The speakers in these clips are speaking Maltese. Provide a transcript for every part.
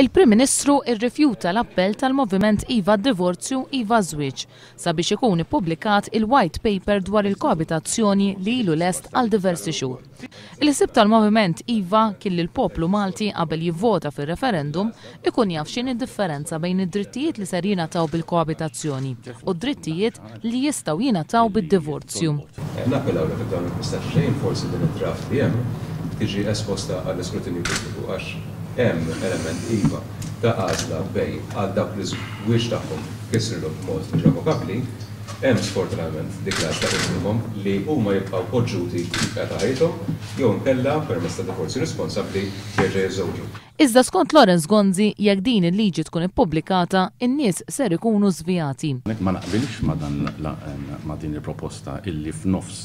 Il-Prim Ministru irrifjuta l-appell tal-Moviment Iva d-Divorzju Iva Żwieġ sabiex ikun ippubblikat il-White Paper dwar il-koabitazzjoni li ilu lest għal diversi xhur. Il-ħsieb tal-Moviment Iva kien li l-poplu Malti qabel jivvota fir-referendum ikun jaf x'inhi d-differenza bejn id-drittijiet li ser jingħataw bil-koabitazzjoni u d-drittijiet li jistgħu jingħataw bid-divorzju. Nappellaw li fid-dawn il-mistaxxejn forsi din id-draft li hemm tiġi esposta għall-iskrutinju pubbliku għax hemm element iva ta' għażla bejn għal dak li żwieġ tagħhom kisrilhom b'mod irrevokabbli, hemm sfortunatament dik l-għażla qismhom li huma jibqgħu poġġuti ta' ħajthom jew inkella permezz ta' divorzju responsabbli jerġa' jiżżewġu. Iżda skont Lawrence Gonzi jekk din il-liġi tkun ippubblikata, in-nies ser ikunu żvijati. Ma naqbilx ma' din il-proposta illi f'nofs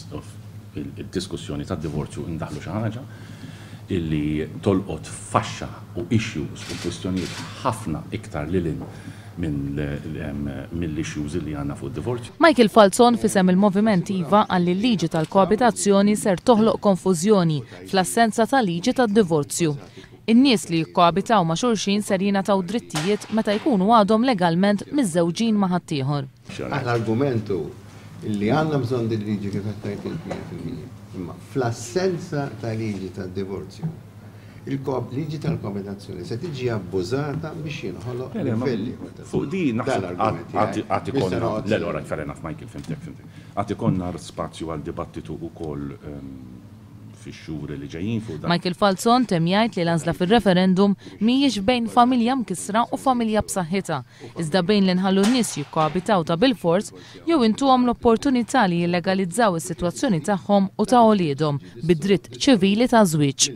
il-diskussjoni tad-divorzju indaħlu xi ħaġa illi tolqot faxxa u issues u kwistjonijiet ħafna iktar lilin mill-issues li għandna fuq id-divorzju. Michael Falzon fisem il-Moviment Iva għalli l-liġi tal-koabitazzjoni ser toħloq konfużjoni fl-assenza tal-liġi tad-divorzju. In-nies li jikkoabitaw ma' xulxin ser jingħataw drittijiet meta jkunu għadhom legalment miż-żewġin ma' ħaddieħor. L-argumentu illi għandna bżonn din liġi kif qed tgħid il-100%. Imma fl-assenza ta' liġi tad-divorzju, il-liġi tal-koabitazzjoni se tiġi abbużata biex jinħoloq livelli. Fuq di naħseb għad ikollna l-ora fair enough Michael fimtek. Għad ikollna spazju għal dibattitu wkoll fix-xhur li ġejjin fuq dan. Michael Falzon tem jgħid li l-għażla fir-referendum mhijiex bejn familja mkissra u familja b'saħħitha, iżda bejn li nħallu n-nies jikkoabitaw ta' bilfors jew intuhom l-opportunità li jillegalizzaw is-sitwazzjoni tagħhom u ta' wliedhom bid-dritt ċivili ta' żwieġ.